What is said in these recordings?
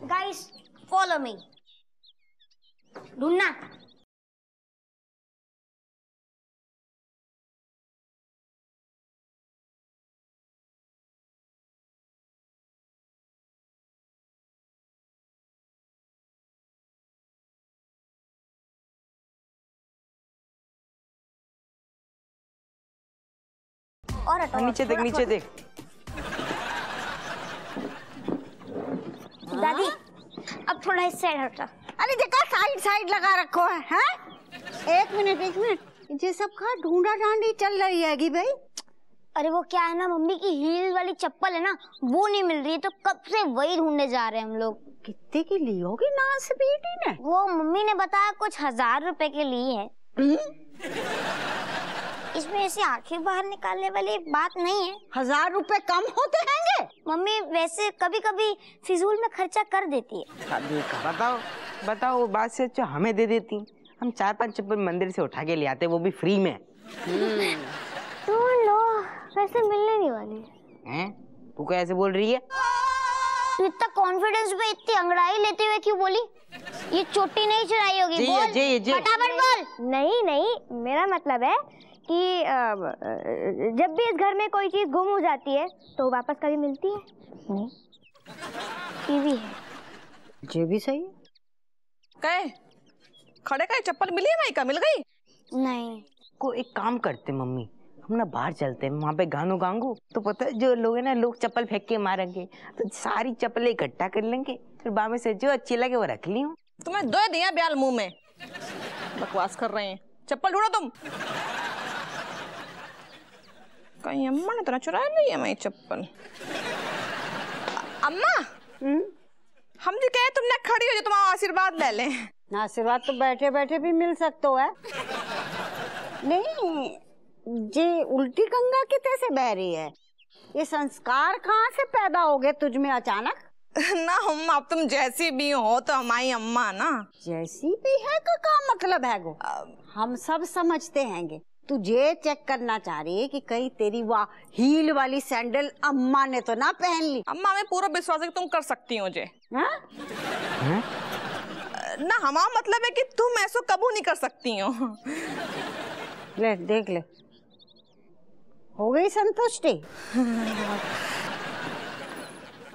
Guys follow me. ढूंढना। और नीचे देख, नीचे देख। दादी अब थोड़ा इस साइड हटा। अरे देखा साइड साइड लगा रखो है, हैं? एक मिनट ये सब का ढूंढा ढांडी चल रही है भाई। अरे वो क्या है ना, मम्मी की हील वाली चप्पल है ना, वो नहीं मिल रही है, तो कब से वही ढूंढने जा रहे हैं हम लोग। कितने की ली होगी नास बेटी ने? वो मम्मी ने बताया कुछ 1000 रुपए के लिए है। इसमें ऐसी आंखें बाहर निकालने वाली बात नहीं है। 1000 रुपए कम होते हैंगे? मम्मी वैसे कभी कभी फिजूल में खर्चा कर देती है। बताओ बताओ, बात से अच्छा हमें दे देती, हम 4-5 चप्पल मंदिर से उठा के ले आते, वो भी फ्री में। तो लो, वैसे मिलने नहीं वाली हैं? तू क्या ऐसे बोल रही है? तू इतना कॉन्फिडेंस में इतनी अंगड़ाई लेते हुए क्यों बोली? ये चोटी नहीं चुराई होगी। बोल फटाफट बोल। नहीं, मेरा मतलब है कि जब भी इस घर में कोई चीज गुम हो जाती है तो वापस कभी मिलती है नहीं। टीवी है। ये भी सही है। कहे खड़े का चप्पल मिली है भाई का? मिल गई? नहीं। को एक काम करते मम्मी, हम ना बाहर चलते हैं, वहाँ पे गानों गाऊंगू तो पता है जो लोग है ना, लोग चप्पल फेंक के मारेंगे, तो सारी चप्पलें इकट्ठा कर लेंगे, फिर बाद में से जो अच्छी लगे वो रख ली हूँ। तुम्हें दो दिया ब्याल मुंह में, बकवास कर रहे हैं। चप्पल ढूंढो तुम। कहीं अम्मा ने तो चुराया नहीं है मेरी चप्पल। अम्मा हम जी कहे तुमने खड़ी हो जो तुम्हारा आशीर्वाद ले लें। आशीर्वाद तो बैठे बैठे भी मिल सकता है। नहीं ये उल्टी गंगा कितने से बह रही है? ये संस्कार कहाँ से पैदा हो गए तुझ में अचानक? ना अम्मा, अब तुम जैसी भी हो तो हमारी अम्मा ना। जैसी भी है का मतलब है गो? हम सब समझते हैंगे। तुझे चेक करना चाह रही है कि कहीं तेरी वाह हील वाली सैंडल अम्मा ने तो ना पहन ली। अम्मा में पूरा विश्वास है कि तुम कर सकती हो मुझे। ना हमारा मतलब है कि तुम ऐसा कबू नहीं कर सकती हो। ले देख ले, हो गई संतुष्टि?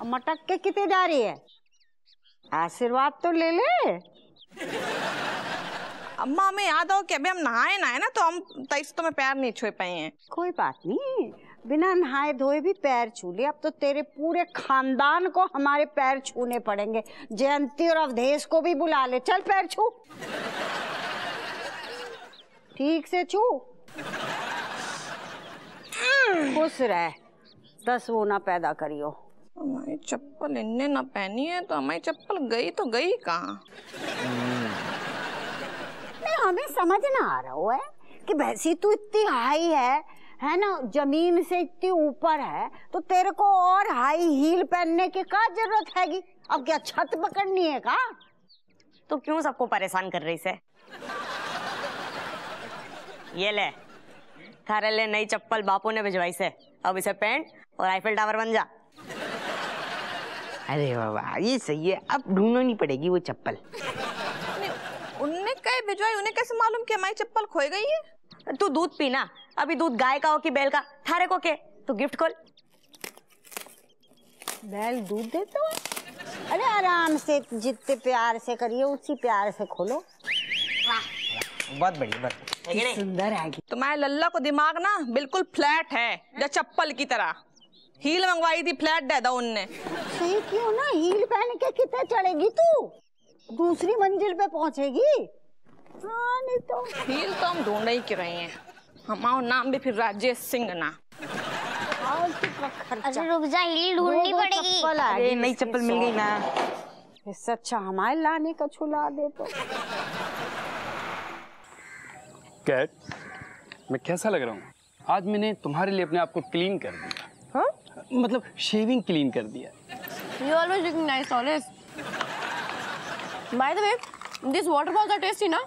मटक के कितने जा रही है? आशीर्वाद तो ले ले। अम्मा हमें याद हो कि अभी हम नहाए ना तो हम तैसे तो मैं पैर नहीं छुए पाए हैं। कोई बात नहीं, बिना नहाए धोए भी पैर छू ले। अब तो तेरे पूरे खानदान को हमारे पैर छूने पड़ेंगे। जयंती और अवधेश को भी बुला ले। चल पैर छू, ठीक से छू। खुश रह, 10 वो ना पैदा करियो। हमारी चप्पल इनने ना पहनी है तो हमारी चप्पल गई तो गई कहाँ? हमें समझ ना आ रहा है कि वैसी तू इतनी हाई है ना, जमीन से इतनी ऊपर है, तो तेरे को और हाई हील पहनने की क्या जरूरत हैगी? अब क्या छत पकड़नी है का? तो क्यों सबको परेशान कर रही से? ये ले थारे ले नई चप्पल बापू ने भिजवाई से, अब इसे पहन और आईफिल टावर बन जा। अरे बाबा ये सही है, अब ढूंढनी पड़ेगी वो चप्पल। उनने कहे भिजवाई, उन्हें कैसे मालूम कि हमारी चप्पल खोई गई है? तू दूध पीना, अभी दूध गाय का हो कि बैल का, थारे को के? तू गिफ्ट खोल। बैल दूध देता है? अरे आराम से, जितने प्यार से करिए उसी प्यार से खोलो। बहुत बढ़िया, बहुत सुंदर है। तुम्हारे लल्ला को दिमाग ना बिल्कुल फ्लैट है, जो चप्पल की तरह। हील मंगवाई थी, फ्लैट दे दो उनने। सही क्यों ना, हील पहन के कितने चढ़ेगी तू? दूसरी मंजिल पे पहुंचेगी। हाँ नहीं तो हील तो हम ढूंढ ही क्यों रहे हैं। हमारा नाम भी फिर राजेश सिंह ना। अरे रुक जा, हील ढूंढनी पड़ेगी। अरे नई चप्पल मिल गई ना, इससे अच्छा हमारे लाने का छुला दे तो। कैट, मैं कैसा लग रहा हूँ? आज मैंने तुम्हारे लिए अपने आप को क्लीन कर दिया। हाँ? मतलब शेविंग क्लीन कर दिया। You always looking nice, always. By the way, these water balls are tasty, ना?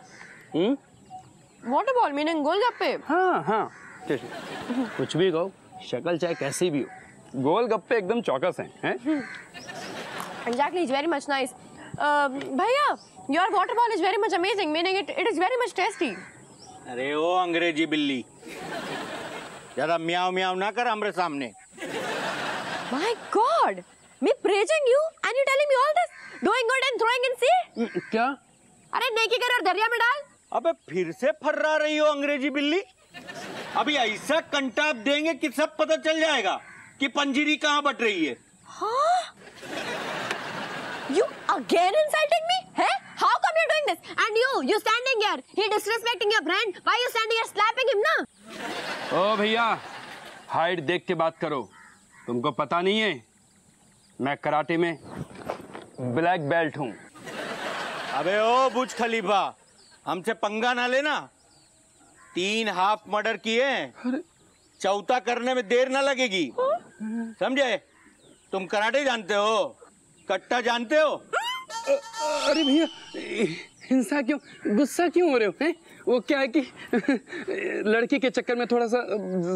Water ball meaning गोलगप्पे। हाँ हाँ, कुछ भी कहो, शक्ल चाहे कैसी भी हो, गोलगप्पे एकदम चौकस हैं, हैं? Exactly, it's very much nice. भैया, your water ball is very much amazing. Meaning it is very much tasty. अरे ओ अंग्रेजी बिल्ली, ज़्यादा म्याऊ म्याऊ ना कर हमरे सामने. My God, me praising you and you telling me all this, doing good and throwing in sea. क्या? अरे नेकी कर और दरिया में डाल. अबे फिर से फर्रा रही हो अंग्रेजी बिल्ली. अभी ऐसा कंटाप देंगे कि सब पता चल जाएगा कि पंजीरी कहाँ बट रही है. हाँ? You again insulting me? Hey? How come you're doing this? And you standing here, he disrespecting your friend. Why you standing here slapping him, na? ओ भैया, हाइट देख के बात करो. तुमको पता नहीं है, मैं कराटे में ब्लैक बेल्ट हूँ. अबे ओ बुर्ज खलीफा, हमसे पंगा ना लेना. 3 हाफ मर्डर किए, चौथा करने में देर ना लगेगी. समझे? तुम कराटे जानते हो, कट्टा जानते हो? अरे भैया, हिंसा क्यों, गुस्सा क्यों हो रहे हो? हैं? वो क्या है कि लड़की के चक्कर में थोड़ा सा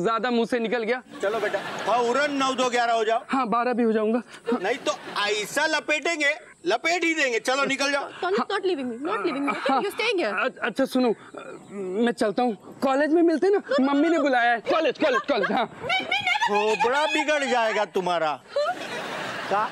ज्यादा मुंह से निकल गया. चलो बेटा, फौरन 9, 2, 11 हो जाओ. हाँ, 12 भी हो जाऊंगा. नहीं तो ऐसा लपेटेंगे, लपेट ही देंगे. चलो निकल जाओ. Not leaving me, not leaving me. Okay, you're staying here. अच्छा सुनो, मैं चलता हूँ. कॉलेज में मिलते ना, मम्मी ने बुलाया है. कॉलेज. हाँ. खोपड़ा बिगड़ जाएगा तुम्हारा. का?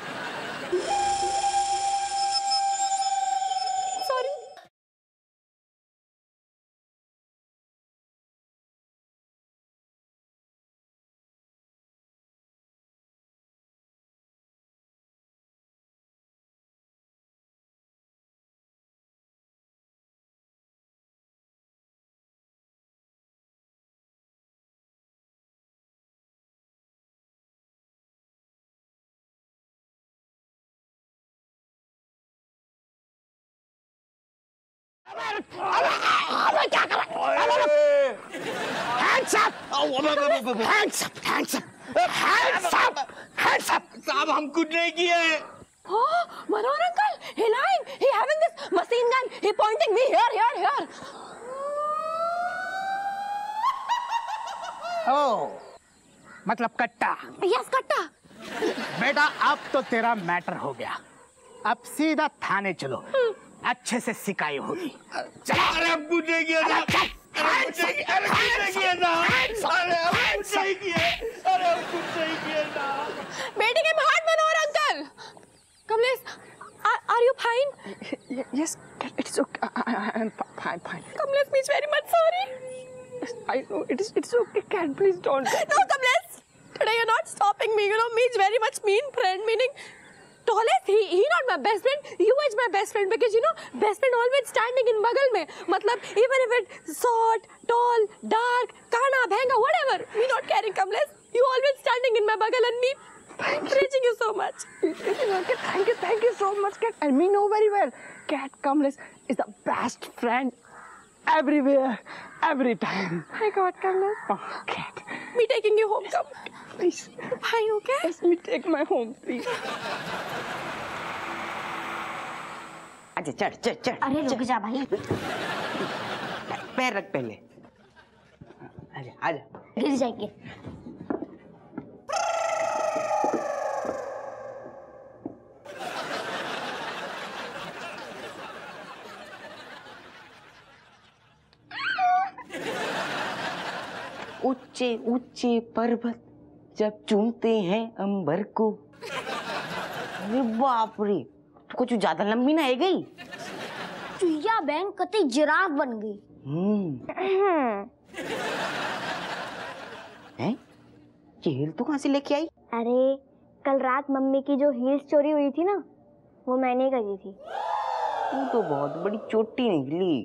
अबे क्या कर रहा है? Hands up! Hands up! Hands up! Hands up! Hands up! साहब हम कुछ नहीं किए. Oh, Manohar uncle, he lying. He having this machine gun. He pointing me here. Oh, मतलब कट्टा. Yes, कट्टा. बेटा अब तो तेरा मैटर हो गया. अब सीधा थाने चलो. अच्छे से सिकाई होगी. अरे हम कुछ नहीं किया. बेटी के हाथ Manohar uncle. Kamlesh, are you fine? Yes, it's okay. I'm fine. Kamlesh, me is very much sorry. I know it's okay, Cat. Please don't. No, Kamlesh. Today you're not stopping me. You know, me is very much mean friend. Meaning, tallest he not my best friend. You is my best friend because you know, best friend always standing in बगल में. मतलब even if it's short, tall, dark, काना, Bahanaga, whatever. Me not caring, Kamlesh. You always standing in my बगल and me praising you so much. Okay, thank you so much, Cat. And me know very well, Cat Kamlesh is the best friend everywhere, every time. My God, Kamlesh. Oh, Cat. Me taking you home, come. Please. Are you okay? Let me take my home, please. अच्छा चढ़. अरे रुक जा भाई. पैर रख पहले. आजा. गिर जाएंगे. ऊंचे ऊंचे पर्वत जब चूमते हैं अंबर को. अरे बाप रे, कुछ ज्यादा लंबी ना है गई. चुईया बहन कतई जिराफ बन गई. हैं? ये हील तो कहाँ से लेके आई? अरे कल रात मम्मी की जो हील्स चोरी हुई थी ना, वो मैंने करी थी. तू तो बहुत बड़ी चोटी निकली.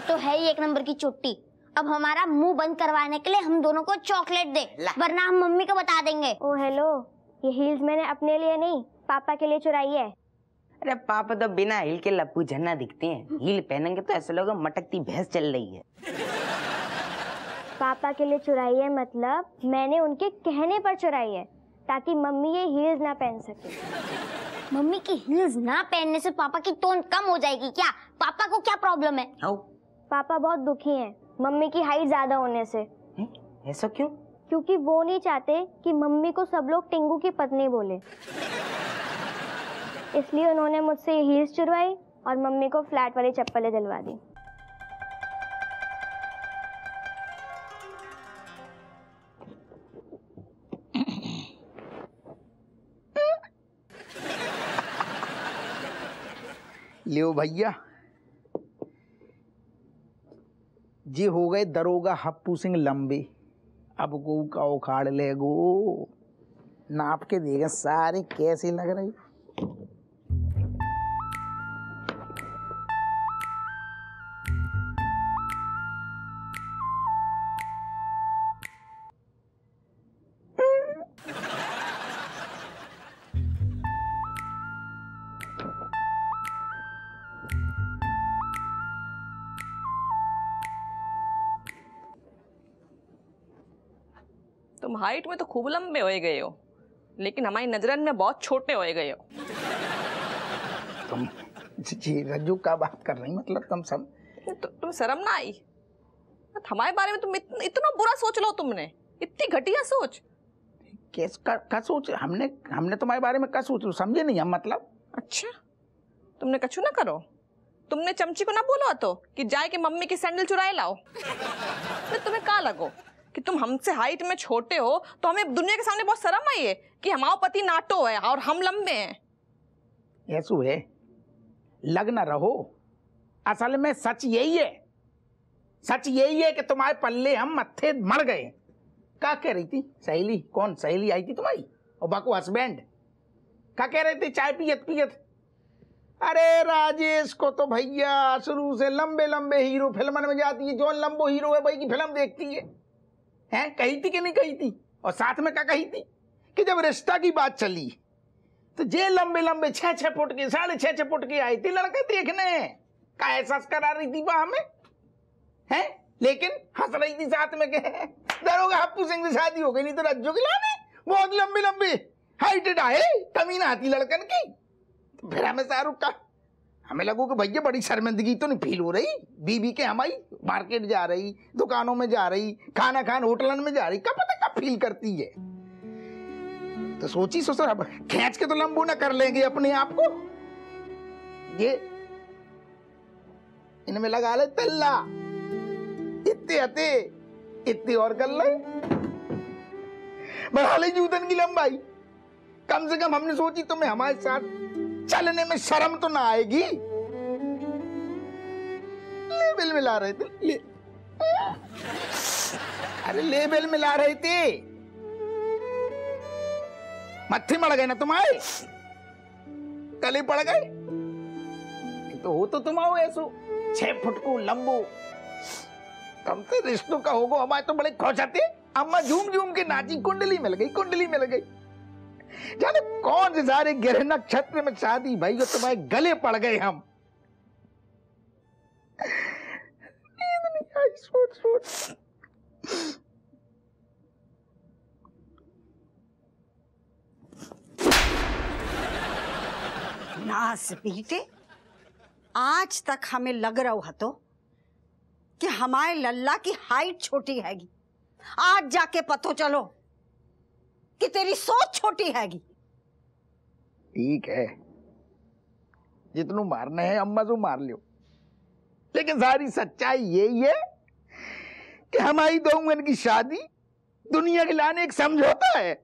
तो है ही 1 नंबर की चोटी. अब हमारा मुंह बंद करवाने के लिए हम दोनों को चॉकलेट दे, वरना हम मम्मी को बता देंगे. ओ हेलो, ये हील्स मैंने अपने लिए नहीं, पापा के लिए चुराई है. अरे पापा तो बिना हील के लप्पू झन्ना दिखते हैं. हील पहनेंगे तो ऐसा लगेगा मटकती भैंस चल रही है. पापा के लिए चुराई है मतलब मैंने उनके कहने पर चुराई है, ताकि मम्मी ये हील्स ना पहन सके. मम्मी की हील्स ना पहनने से पापा की टोन कम हो जाएगी क्या? पापा को क्या प्रॉब्लम है? पापा बहुत दुखी हैं मम्मी की हाइट ज्यादा होने से. ऐसा क्यों? क्योंकि वो नहीं चाहते कि मम्मी को सब लोग टिंगू की पत्नी बोले. इसलिए उन्होंने मुझसे ये हील्स चुरवाई और मम्मी को फ्लैट वाली चप्पलें दिलवा दी। लियो भैया, जी हो गए दरोगा हप्पू सिंह लंबे। अब गो का उखाड़ ले गो, नाप के देगा सारे कैसे लग रही। तुम हाइट में तो खूब लंबे हो गए हो, लेकिन हमारी नजरन में बहुत छोटे हो गए हो। तुम जी रज्जू का बात कर रही, मतलब तुम सब तुम शर्म ना आई? हमारे बारे में तुम इतना बुरा सोच लो, तुमने इतनी घटिया सोच। कैस का सोच? हमने तुम्हारे बारे में क्या सोच लो, समझे नहीं हम मतलब। अच्छा, तुमने कछु ना करो, तुमने चमची को ना बोलो तो कि जाए के मम्मी की सैंडल चुराए लाओ। तुम्हें क्या लगो कि तुम हमसे हाइट में छोटे हो तो हमें दुनिया के सामने बहुत शर्म आई है कि हमारा पति नाटो है और हम लंबे हैं। ऐसू है, लग ना रहो। असल में सच यही है, सच यही है कि तुम्हारे पल्ले हम मत्थे मर गए। क्या कह रही थी सहेली? कौन सहेली आई थी तुम्हारी? और बाको हस्बैंड क्या कह रहे थे? चाय पियत पियत। अरे राजेश को तो भैया शुरू से लंबे लंबे हीरो फिल्म में जाती है, जो लंबो हीरो है भाई की फिल्म देखती है। हैं, कही थी कि नहीं कही थी? और साथ में क्या कही थी कि जब रिश्ता की बात चली तो जे लंबे लंबे 6-6 फुट के 6.5 फुट के आई थी लड़के देखने का एहसास करा रही थी वहां में, हैं? लेकिन हंस रही थी साथ में के दरोगा हप्पू सिंह से शादी हो गई, नहीं तो रज्जो खिलाने बहुत लंबे लंबे हाइटेड आए कमीना आती लड़कन की। तो फिर हमें शाहरुख का हमें लगो कि भैया बड़ी शर्मिंदगी तो नहीं फील हो रही? बीबी के हमारी मार्केट जा रही, दुकानों में जा रही, खाना खान होटलन में जा रही, कब पता कब फील करती है। तो सोची ससुर अब खींच के तो लंबू ना कर लेंगे अपने आप को। ये इनमें लगा ले तल्ला, इतने हते इतने और कर ले, बढ़ा ले जूतन की लंबाई। कम से कम हमने सोची तुम्हें हमारे साथ चलने में शर्म तो ना आएगी। लेबल मिला रहे थे, अरे लेबल मिला रहे थे, मत्थे मड़ गए ना तुम्हारे, गले पड़ गए। तो हो तो तुम आओ ऐसो 6 फुट को लंबो, कम से रिश्तों का होगो। हमारे तो बड़े खुश आते, अम्मा झूम झूम के नाची, कुंडली मिल गई, कुंडली मिल गई। जाने कौन से सारे ग्रह नक्षत्र में शादी भाई जो तुम्हारे गले पड़ गए। हम नींद नहीं आई, सोच सोच। नास बेटे, आज तक हमें लग रहा है तो कि हमारे लल्ला की हाइट छोटी हैगी। आज जाके पतो चलो कि तेरी सोच छोटी हैगी। ठीक है, जितनू मारना है अम्मा से मार लियो, लेकिन सारी सच्चाई यही है कि हमारी दो उम्र की शादी दुनिया के लाने एक समझौता है।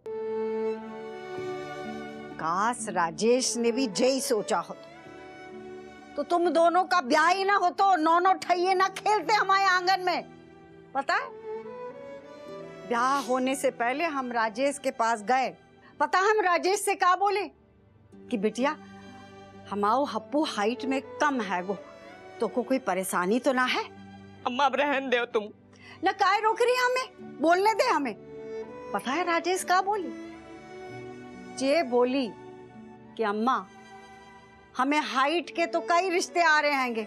काश राजेश ने भी जय सोचा हो तो तुम दोनों का ब्याह ही ना हो, तो नौनो ठैये ना खेलते हमारे आंगन में। पता है, ब्याह होने से पहले हम राजेश के पास गए, पता हम राजेश से क्या बोले कि बिटिया हमाओ हप्पू हाइट में कम है गो, तो को कोई परेशानी तो ना है? अम्मा अब रहन दो तुम, न काय रोक रही हमें, बोलने दे हमें। पता है राजेश क्या बोली? जे बोली कि अम्मा हमें हाइट के तो कई रिश्ते आ रहे हैंगे,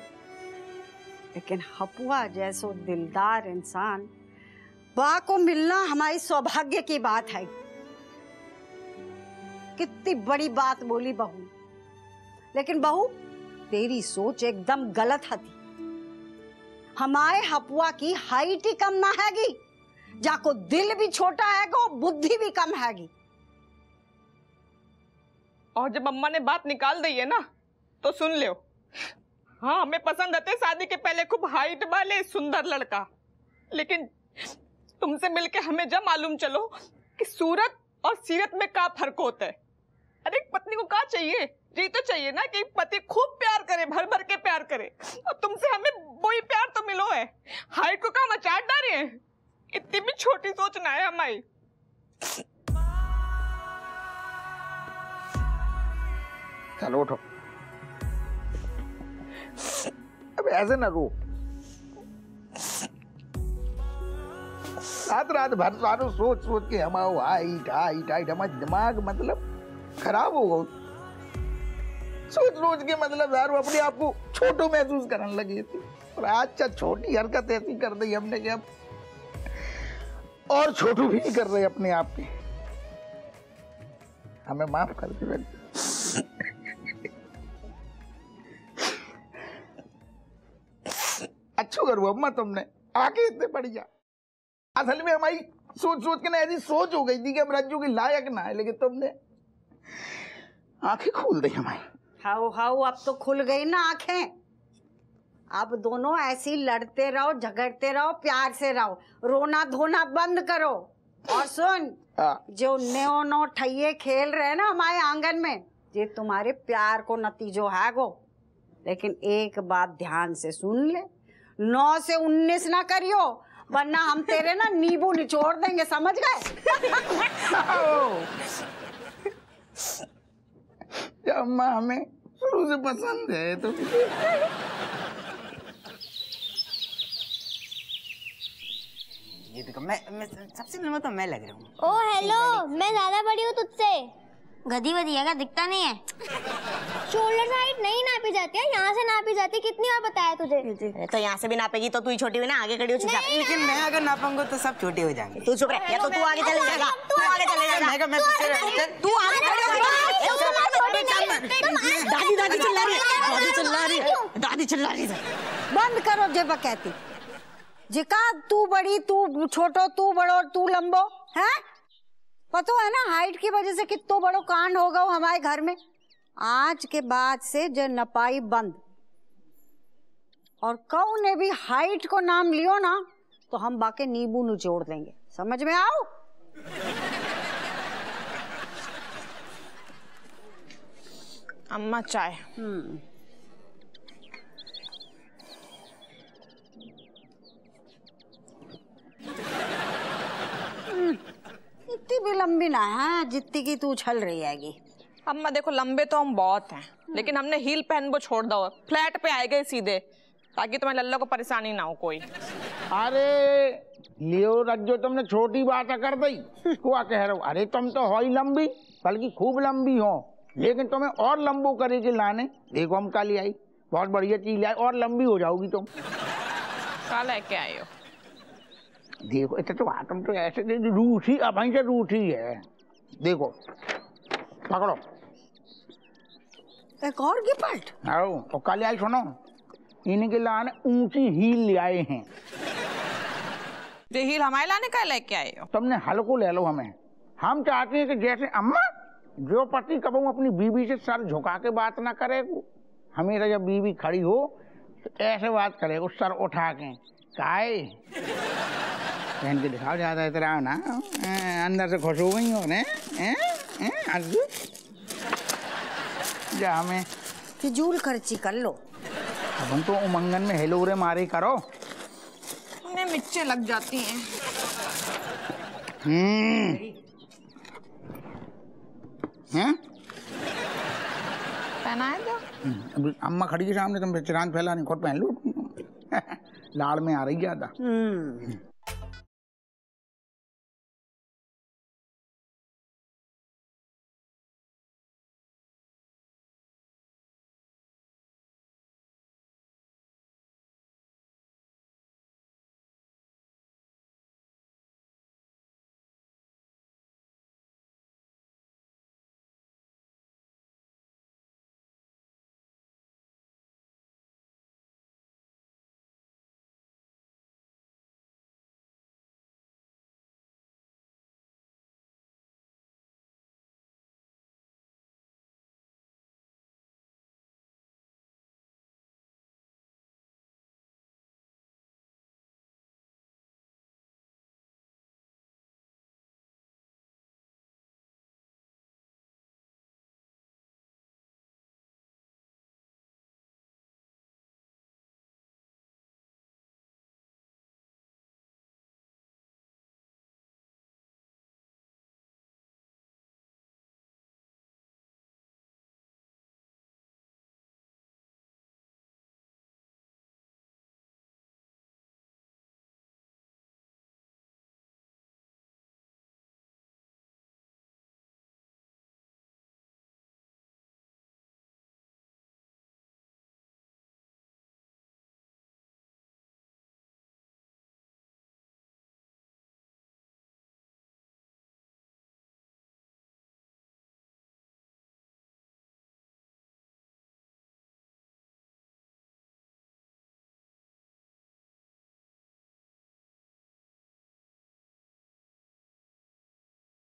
लेकिन हपुआ जैसो दिलदार इंसान बा को मिलना हमारी सौभाग्य की बात है। कितनी बड़ी बात बोली बहू, लेकिन बहू तेरी सोच एकदम गलत थी। हमारे हपुआ की हाइट ही कम ना हैगी, जाको दिल भी छोटा हैगा, बुद्धि भी कम हैगी। और जब अम्मा ने बात निकाल दी है ना तो सुन लो। हाँ, हमें पसंद आते शादी के पहले खूब हाइट वाले सुंदर लड़का, लेकिन तुमसे मिलके हमें जब मालूम चलो कि सूरत और सीरत में क्या फर्क होता है। अरे एक पत्नी को क्या चाहिए? ये तो चाहिए ना कि पति खूब प्यार करे, भर भर के प्यार करे, और तुमसे हमें वही प्यार तो मिलो है। हाइट को क्या मचाट डाले हैं? इतनी भी छोटी सोच ना है हमारी। चलो उठो, अब ऐसे ना रो। रात भर सारो सोच सोच के हमारा हाइट हाइट हाइट हमारा दिमाग मतलब खराब हो गया। सोच सोच के मतलब यार अपने आप को छोटो महसूस करने लगे थे, और आज छोटी हरकत ऐसी कर दी हमने कि अब और छोटू भी नहीं कर रहे अपने आप पे। हमें माफ कर दे। अच्छो करो अम्मा, तुमने आके इतने बढ़िया। असल में हमारी सोच सोच के ना ऐसी सोच हो गई थी कि हम रज्जू के लायक ना है, लेकिन तुमने आंखें खोल दी हमारी। हाउ हाउ, अब तो खुल गई ना आंखें। अब दोनों ऐसी लड़ते रहो, झगड़ते रहो, प्यार से रहो, रोना धोना बंद करो। और सुन, जो नो नो ठैये खेल रहे हैं ना हमारे आंगन में, ये तुम्हारे प्यार को नतीजो है गो। लेकिन एक बात ध्यान से सुन ले, 9 से 19 ना करियो, वरना हम तेरे ना नींबू निचोड़ देंगे, समझ गए? अम्मा हमें शुरू से पसंद है तो ये देखो, मैं सबसे लंबा तो मैं लग रहा हूँ। ओ हेलो, मैं ज्यादा बड़ी हूँ तुझसे। गधी वधी है, दिखता नहीं है। शोल्डर हाइट नहीं नापी जाती है, यहाँ से नापी जाती है। कितनी बार बताया तुझे? तो यहाँ से भी नापेगी तो तू ही छोटी हुई ना, आगे खड़ी हो चुप। लेकिन मैं अगर नापूंगा तो सब छोटे हो जाएंगे। तू चुप रह, या तो तू आगे चले जाएगा, तू आगे चले जाएगा, मैं तू आगे खड़ी हो। दादी दादी चिल्ला रही है, दादी चिल्ला रही है, दादी चिल्ला रही है। बंद करो जे बकैती। जिका तू बड़ी, तू छोटो, तू बड़ो, तू लंबो है। पता है ना हाइट की वजह से कितना बड़ो कांड होगा हमारे घर में। आज के बाद से जो नपाई बंद, और कौ ने भी हाइट को नाम लियो ना तो हम बाके नींबू निचोड़ देंगे, समझ में आओ? अम्मा चाय। इतनी भी लंबी ना है जितनी की तू उछल रही हैगी। अम्मा देखो, लंबे तो हम बहुत हैं, लेकिन हमने हील पहन वो छोड़ दो, फ्लैट पे आएगा सीधे, ताकि तुम्हें लल्ला को परेशानी ना हो कोई। अरे लियो रज्जो, तुमने छोटी बात कर दी। क्या कह रहे हो? अरे तुम तो हो ही लंबी, बल्कि खूब लंबी हो, लेकिन तुम्हें और लंबो करेगी लाने। देखो हम कल आई, बहुत बढ़िया चीज लाई, और लंबी हो जाओगी तुम। कल लेके आए हो? देखो इतना तो तुम तो ऐसे रूठी, अब से रूठी है। देखो पकड़ो एक और गिफ्ट। आओ, तो कल आई सुनो, इनके लाने ऊंची हील ले आए हैं। ये हील हमारे लाने का लेके आए हो? तुमने हल्को ले लो हमें। हम चाहते हैं कि जैसे अम्मा, जो पति कबू अपनी बीवी से सर झुका के बात ना करे, हमेशा जब बीवी खड़ी हो तो ऐसे बात करे, उस सर उठा के। काहे पहन के दिखाओ, ज्यादा इतना ना अंदर से खुश हो गई हो ने। जा हमें फिजूल खर्ची कर लो। अब हम तो उमंगन में हेलोरे मारे करो, उन्हें मिर्चें लग जाती हैं। हैं? पहनाए दो। अभी अम्मा खड़ी के सामने तुम चिरांद फैला नहीं, खुद पहन लो। लाड़ में आ रही ज्यादा।